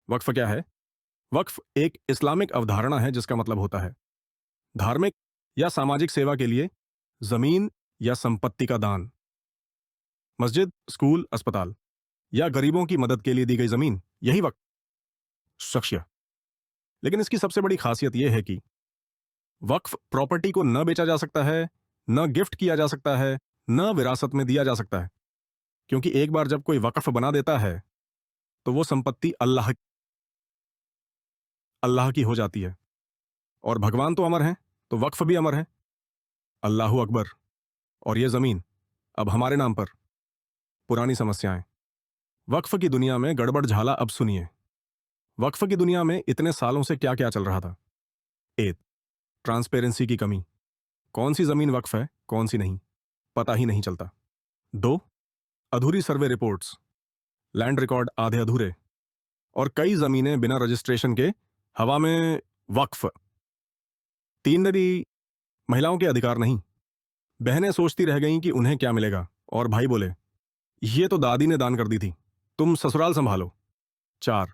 वक्फ क्या है? वक्फ एक इस्लामिक अवधारणा है जिसका मतलब होता है धार्मिक या सामाजिक सेवा के लिए जमीन या संपत्ति का दान। मस्जिद, स्कूल, अस्पताल या गरीबों की मदद के लिए दी गई जमीन, यही वक्फ शख्सियत। लेकिन इसकी सबसे बड़ी खासियत यह है कि वक्फ प्रॉपर्टी को न बेचा जा सकता है, न गिफ्ट किया जा सकता है, न विरासत में दिया जा सकता है। क्योंकि एक बार जब कोई वक्फ बना देता है तो वो संपत्ति अल्लाह की हो जाती है। और भगवान तो अमर हैं, तो वक्फ भी अमर है। अल्लाहू अकबर। और ये जमीन अब हमारे नाम पर। पुरानी समस्याएं। वक्फ की दुनिया में गड़बड़ झाला अब सुनिए। वक्फ की दुनिया में इतने सालों से क्या क्या चल रहा था। एक, ट्रांसपेरेंसी की कमी। कौन सी जमीन वक्फ है, कौन सी नहीं, पता ही नहीं चलता। दो, अधूरी सर्वे रिपोर्ट्स, लैंड रिकॉर्ड आधे अधूरे, और कई जमीनें बिना रजिस्ट्रेशन के हवा में वक्फ। तीन, नदी महिलाओं के अधिकार नहीं। बहनें सोचती रह गईं कि उन्हें क्या मिलेगा, और भाई बोले ये तो दादी ने दान कर दी थी, तुम ससुराल संभालो। चार,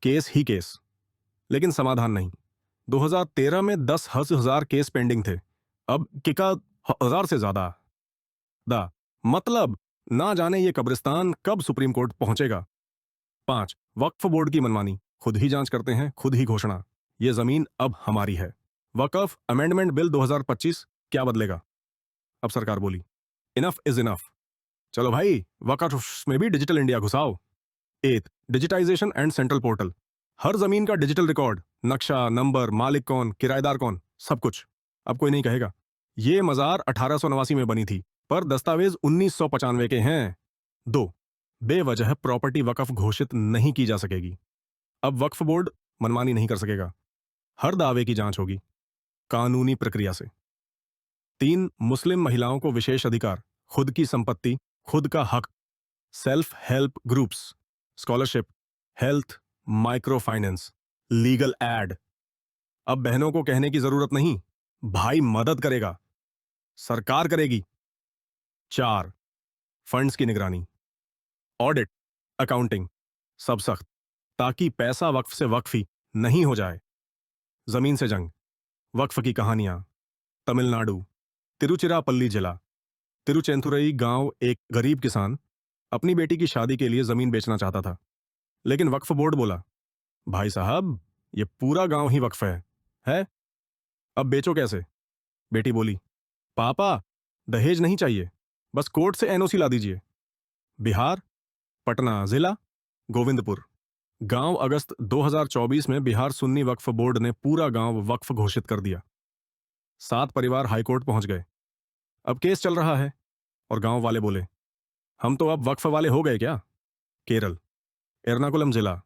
केस ही केस, लेकिन समाधान नहीं। 2013 में 10,000 केस पेंडिंग थे, अब किका 1,000 से ज्यादा। दा मतलब ना जाने ये कब्रिस्तान कब सुप्रीम कोर्ट पहुंचेगा। पांच, वक्फ बोर्ड की मनमानी, खुद ही जांच करते हैं, खुद ही घोषणा, ये जमीन अब हमारी है। वक्फ अमेंडमेंट बिल 2025 क्या बदलेगा? अब सरकार बोली इनफ इज इनफ, चलो भाई वक्फ में भी डिजिटल इंडिया घुसाओ। एथ, डिजिटाइजेशन एंड सेंट्रल पोर्टल, हर जमीन का डिजिटल रिकॉर्ड, नक्शा, नंबर, मालिक कौन, किराएदार कौन, सब कुछ। अब कोई नहीं कहेगा ये मजार 1889 में बनी थी, पर दस्तावेज 1995 के हैं। दो, बेवजह प्रॉपर्टी वक्फ घोषित नहीं की जा सकेगी। अब वक्फ बोर्ड मनमानी नहीं कर सकेगा, हर दावे की जांच होगी कानूनी प्रक्रिया से। तीन, मुस्लिम महिलाओं को विशेष अधिकार, खुद की संपत्ति, खुद का हक, self help groups, scholarship, health, micro finance, legal aid. अब बहनों को कहने की जरूरत नहीं, भाई मदद करेगा, सरकार करेगी। चार, फंड्स की निगरानी, ऑडिट, अकाउंटिंग, सब सख्त, ताकि पैसा वक्फ से वक्फी नहीं हो जाए। जमीन से जंग, वक्फ की कहानियां। तमिलनाडु, तिरुचिरापल्ली जिला, तिरुचेंथुरई गांव, एक गरीब किसान अपनी बेटी की शादी के लिए जमीन बेचना चाहता था, लेकिन वक्फ बोर्ड बोला भाई साहब ये पूरा गांव ही वक्फ है, अब बेचो कैसे? बेटी बोली पापा दहेज नहीं चाहिए, बस कोर्ट से एनओसी ला दीजिए। बिहार, पटना जिला, गोविंदपुर गांव, अगस्त 2024 में बिहार सुन्नी वक्फ बोर्ड ने पूरा गांव वक्फ घोषित कर दिया। 7 परिवार हाईकोर्ट पहुंच गए, अब केस चल रहा है, और गांव वाले बोले हम तो अब वक्फ वाले हो गए क्या? केरल, एर्नाकुलम जिला,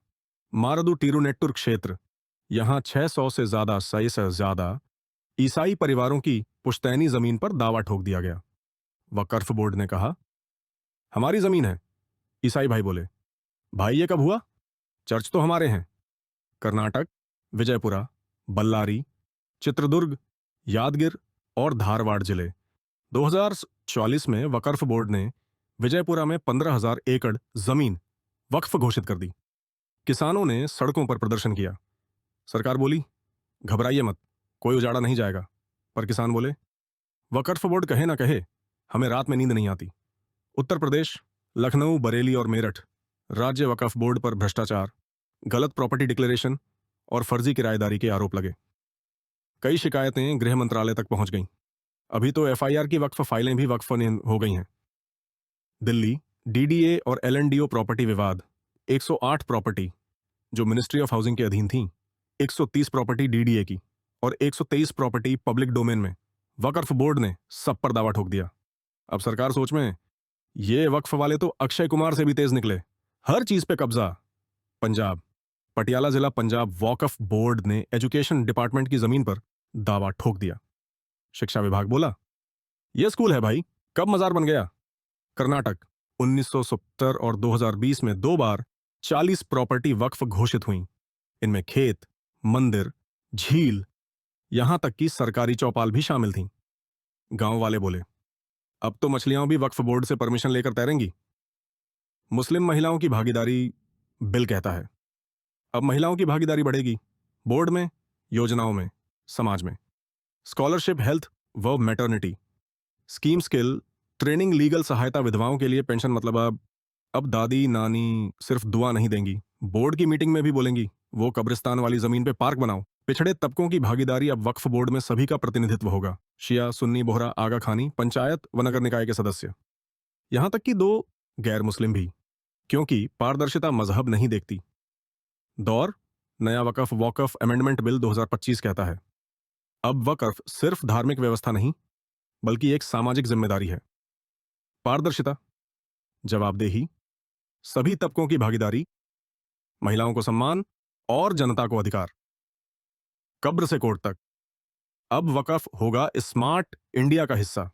मारदू टीरुनेट्टुर क्षेत्र, यहां 600 से ज्यादा ईसाई परिवारों की पुश्तैनी जमीन पर दावा ठोक दिया गया। वक्फ बोर्ड ने कहा हमारी जमीन है। ईसाई भाई बोले भाई ये कब हुआ, चर्च तो हमारे हैं। कर्नाटक, विजयपुरा, बल्लारी, चित्रदुर्ग, यादगिर और धारवाड़ जिले। 2044 में वक्फ बोर्ड ने विजयपुरा में 15,000 एकड़ जमीन वक्फ घोषित कर दी। किसानों ने सड़कों पर प्रदर्शन किया। सरकार बोली घबराइए मत, कोई उजाड़ा नहीं जाएगा। पर किसान बोले वक्फ बोर्ड कहे ना कहे, हमें रात में नींद नहीं आती। उत्तर प्रदेश, लखनऊ, बरेली और मेरठ, राज्य वक्फ बोर्ड पर भ्रष्टाचार, गलत प्रॉपर्टी डिक्लेरेशन और फर्जी किराएदारी के आरोप लगे। कई शिकायतें गृह मंत्रालय तक पहुंच गईं। अभी तो एफआईआर की वक्फ फाइलें भी वक्फ हो गई हैं। दिल्ली, डीडीए और एलएनडीओ प्रॉपर्टी विवाद, 108 प्रॉपर्टी जो मिनिस्ट्री ऑफ हाउसिंग के अधीन थी, 130 प्रॉपर्टी डीडीए की और 123 प्रॉपर्टी पब्लिक डोमेन में, वक्फ बोर्ड ने सब पर दावा ठोक दिया। अब सरकार सोच में, ये वक्फ वाले तो अक्षय कुमार से भी तेज निकले, हर चीज पे कब्जा। पंजाब, पटियाला जिला, पंजाब वक्फ बोर्ड ने एजुकेशन डिपार्टमेंट की जमीन पर दावा ठोक दिया। शिक्षा विभाग बोला यह स्कूल है भाई, कब मजार बन गया। कर्नाटक, 1970 और 2020 में 2 बार 40 प्रॉपर्टी वक्फ घोषित हुई। इनमें खेत, मंदिर, झील, यहां तक कि सरकारी चौपाल भी शामिल थीं। गांव वाले बोले अब तो मछलियां भी वक्फ बोर्ड से परमिशन लेकर तैरेंगी। मुस्लिम महिलाओं की भागीदारी, बिल कहता है अब महिलाओं की भागीदारी बढ़ेगी, बोर्ड में, योजनाओं में, समाज में। स्कॉलरशिप, हेल्थ व maternity scheme, skill training, legal सहायता, विधवाओं के लिए पेंशन। मतलब अब दादी नानी सिर्फ दुआ नहीं देंगी, बोर्ड की मीटिंग में भी बोलेंगी वो कब्रिस्तान वाली जमीन पे पार्क बनाओ। पिछड़े तबकों की भागीदारी, अब वक्फ बोर्ड में सभी का प्रतिनिधित्व होगा, शिया, सुन्नी, बोहरा, आगा खानी, पंचायत व नगर निकाय के सदस्य, यहां तक कि 2 गैर मुस्लिम भी, क्योंकि पारदर्शिता मजहब नहीं देखती। दौर नया वकफ वॉकफ अमेंडमेंट बिल 2025 कहता है अब वकफ सिर्फ धार्मिक व्यवस्था नहीं बल्कि एक सामाजिक जिम्मेदारी है। पारदर्शिता, जवाबदेही, सभी तबकों की भागीदारी, महिलाओं को सम्मान और जनता को अधिकार, कब्र से कोर्ट तक। अब वकफ होगा स्मार्ट इंडिया का हिस्सा।